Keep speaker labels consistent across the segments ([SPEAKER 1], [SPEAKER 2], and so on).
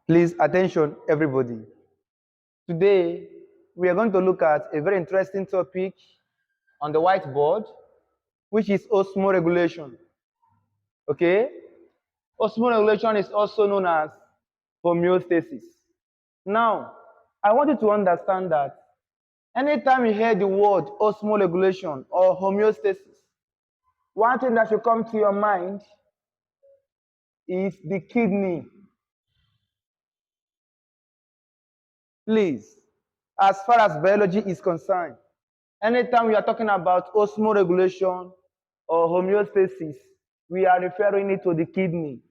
[SPEAKER 1] Please, attention, everybody. Today, we are going to look at a very interesting topic on the whiteboard, which is osmoregulation. Okay? Osmoregulation is also known as homeostasis. Now, I want you to understand that anytime you hear the word osmoregulation or homeostasis, one thing that should come to your mind is the kidney. Please, as far as biology is concerned, anytime we are talking about osmoregulation or homeostasis, we are referring it to the kidney.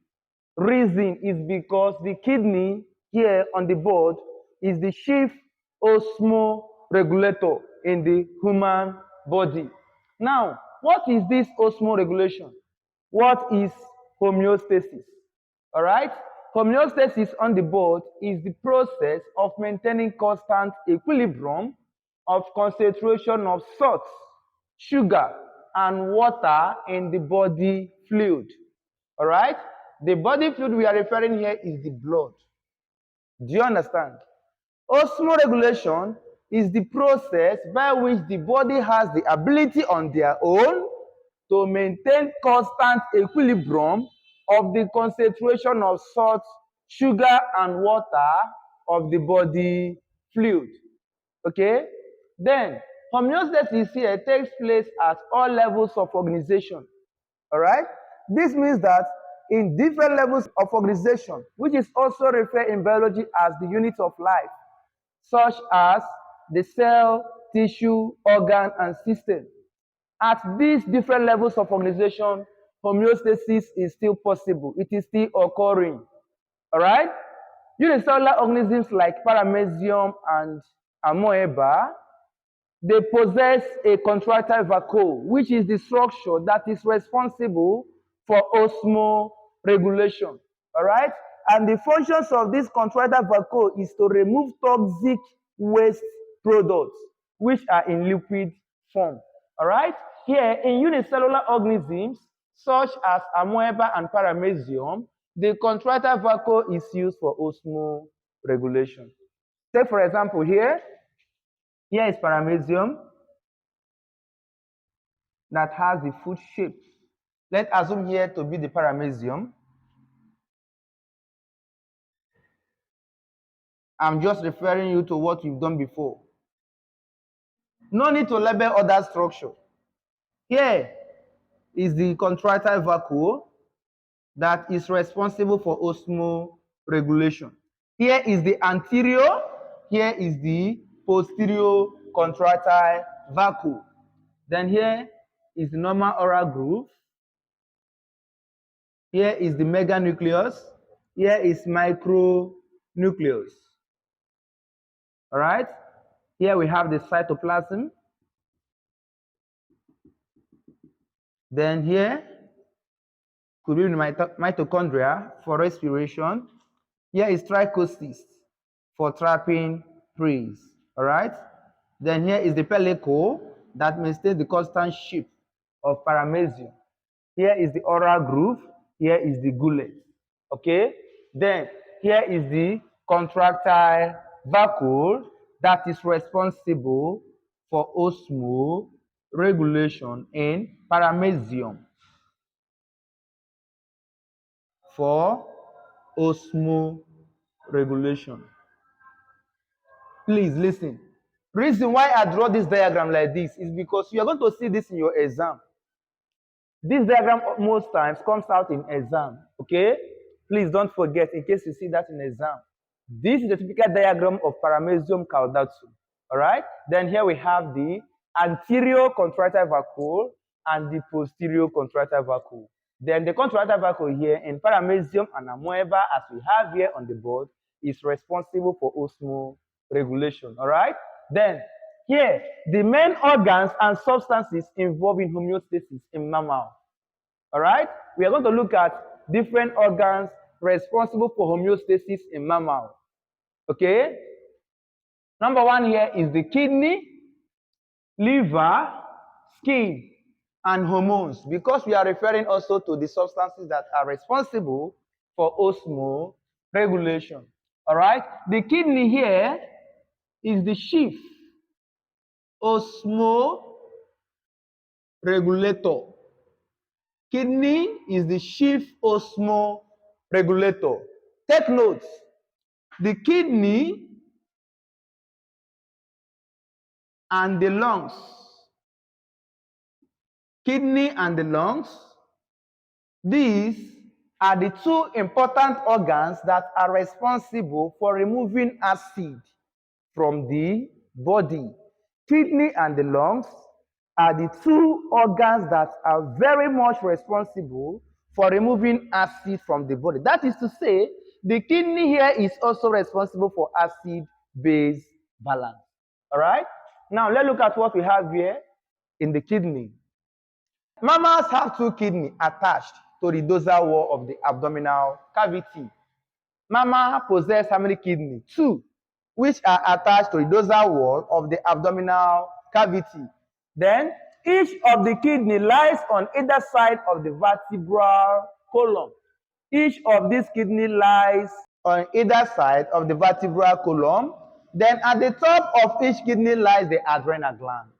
[SPEAKER 1] Reason is because the kidney here on the board is the chief osmoregulator in the human body. Now, what is this osmoregulation? What is homeostasis? All right? Homeostasis on the board is the process of maintaining constant equilibrium of concentration of salts, sugar, and water in the body fluid. All right? The body fluid we are referring here is the blood. Do you understand? Osmoregulation is the process by which the body has the ability on their own to maintain constant equilibrium of the concentration of salt, sugar, and water of the body fluid. Okay? Then, homeostasis here takes place at all levels of organization. All right? This means that in different levels of organization, which is also referred in biology as the unit of life, such as the cell, tissue, organ, and system. At these different levels of organization, homeostasis is still possible. It is still occurring. All right? Unicellular organisms like paramecium and amoeba, they possess a contractile vacuole, which is the structure that is responsible for osmoregulation. All right? And the functions of this contractile vacuole is to remove toxic waste products, which are in liquid form. All right? Here, in unicellular organisms, such as amoeba and paramecium, the contractile vacuole is used for osmoregulation. Take, for example, here is paramecium that has the foot shape. Let's assume here to be the paramecium. I'm just referring you to what you've done before. No need to label other structure. Here is the contractile vacuole that is responsible for osmoregulation. Here is the anterior, here is the posterior contractile vacuole. Then here is the normal oral groove. Here is the meganucleus. Here is micronucleus. All right? Here we have the cytoplasm. Then here could be the mitochondria for respiration. Here is trichosis for trapping prey. All right? Then here is the pellicle that maintains the constant shape of paramecium. Here is the oral groove. Here is the gullet. Okay? Then here is the contractile vacuole that is responsible for osmoregulation in paramecium. For osmoregulation. Please listen. Reason why I draw this diagram like this is because you are going to see this in your exam. This diagram most times comes out in exam, okay? Please don't forget in case you see that in exam. This is the typical diagram of paramecium caudatum, all right? Then here we have the anterior contractile vacuole and the posterior contractile vacuole. Then the contractile vacuole here in paramecium and amoeba, as we have here on the board, is responsible for osmoregulation, all right? Then here, the main organs and substances involved in homeostasis in mammal. All right? We are going to look at different organs responsible for homeostasis in mammal. Okay? Number one here is the kidney, liver, skin, and hormones, because we are referring also to the substances that are responsible for osmoregulation. All right. The kidney here is the chief osmoregulator. Kidney is the chief osmoregulator. Take note, the kidney and the lungs. Kidney and the lungs, these are the two important organs that are responsible for removing acid from the body. Kidney and the lungs are the two organs that are very much responsible for removing acid from the body. That is to say, the kidney here is also responsible for acid-base balance. All right? Now, let's look at what we have here in the kidney. Mammals have two kidneys attached to the dorsal wall of the abdominal cavity. Mammals possess how many kidneys? Two, which are attached to the dorsal wall of the abdominal cavity. Then, each of the kidney lies on either side of the vertebral column. Each of these kidney lies on either side of the vertebral column. Then, at the top of each kidney lies the adrenal gland.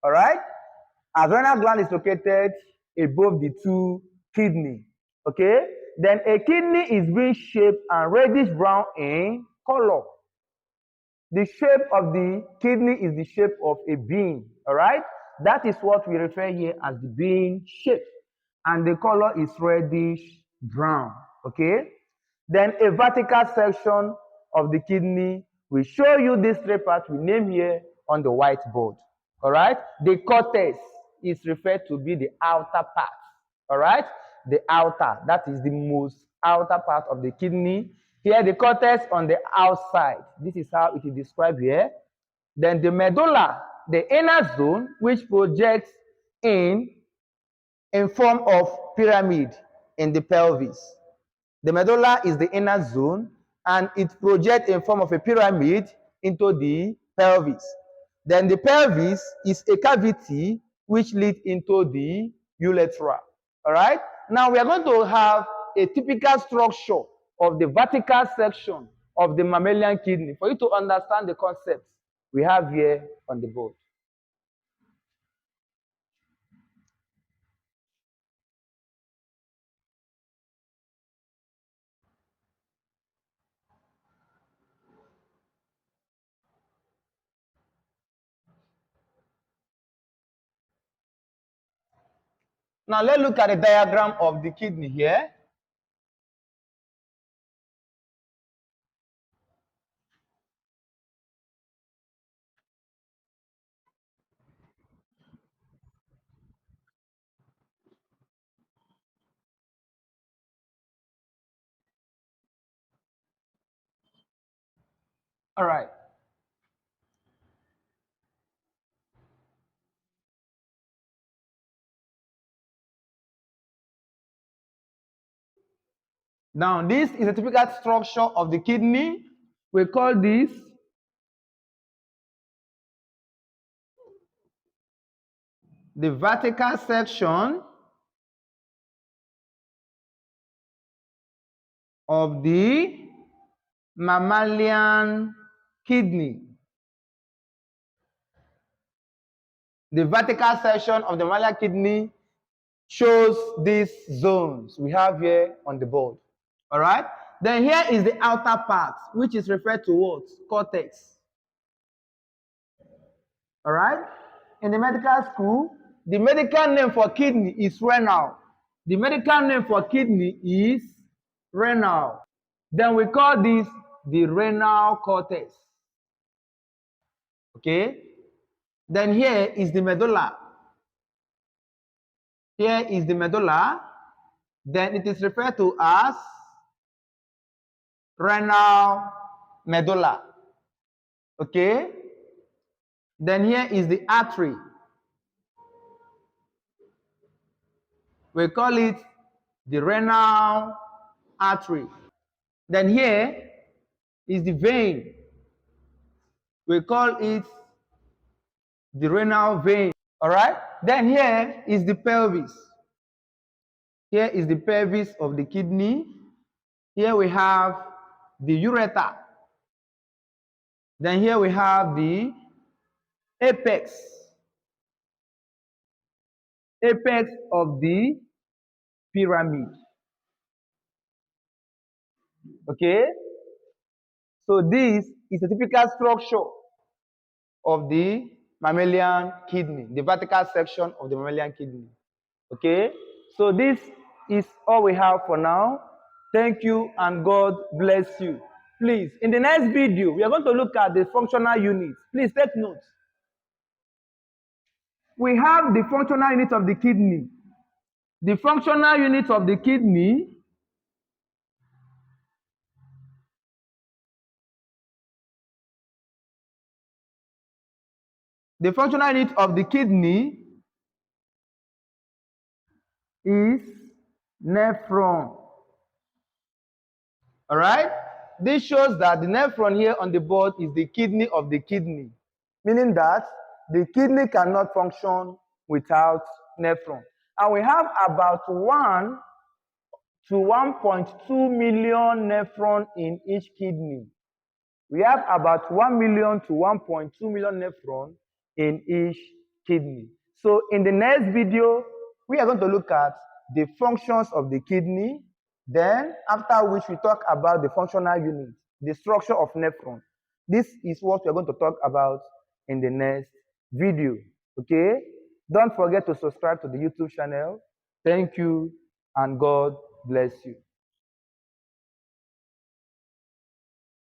[SPEAKER 1] All right? Adrenal gland is located above the two kidney. Okay? Then a kidney is being shaped and reddish brown in color. The shape of the kidney is the shape of a bean. All right? That is what we refer here as the bean shape. And the color is reddish brown. Okay? Then a vertical section of the kidney will show you these three parts we name here on the whiteboard. All right? The cortex is referred to be the outer part. All right? The outer, that is the most outer part of the kidney. Here, the cortex on the outside. This is how it is described here. Then the medulla, the inner zone, which projects in form of pyramid in the pelvis. The medulla is the inner zone and it projects in form of a pyramid into the pelvis. Then the pelvis is a cavity which leads into the urethra. All right? Now we are going to have a typical structure of the vertical section of the mammalian kidney for you to understand the concepts we have here on the board. Now let's look at the diagram of the kidney here. All right. Now, this is a typical structure of the kidney. We call this the vertical section of the mammalian kidney. The vertical section of the mammalian kidney shows these zones we have here on the board. All right? Then here is the outer part, which is referred to what? Cortex. All right? In the medical school, the medical name for kidney is renal. The medical name for kidney is renal. Then we call this the renal cortex. Okay? Then here is the medulla. Here is the medulla. Then it is referred to as renal medulla. Okay? Then here is the artery. We call it the renal artery. Then here is the vein. We call it the renal vein. All right? Then here is the pelvis. Here is the pelvis of the kidney. Here we have the ureter. Then here we have the apex, apex of the pyramid. Okay, so this is a typical structure of the mammalian kidney, the vertical section of the mammalian kidney. Okay, so this is all we have for now. Thank you and God bless you. Please, in the next video, we are going to look at the functional units. Please take notes. We have the functional unit of the kidney. The functional unit of the kidney is nephron. All right? This shows that the nephron here on the board is the kidney of the kidney, meaning that the kidney cannot function without nephron. And we have about 1 to 1.2 million nephron in each kidney. We have about 1 million to 1.2 million nephron in each kidney. So in the next video, we are going to look at the functions of the kidney. Then after which we talk about the functional unit, the structure of nephron. This is what we are going to talk about in the next video. Okay? Don't forget to subscribe to the YouTube channel. Thank you and God bless you.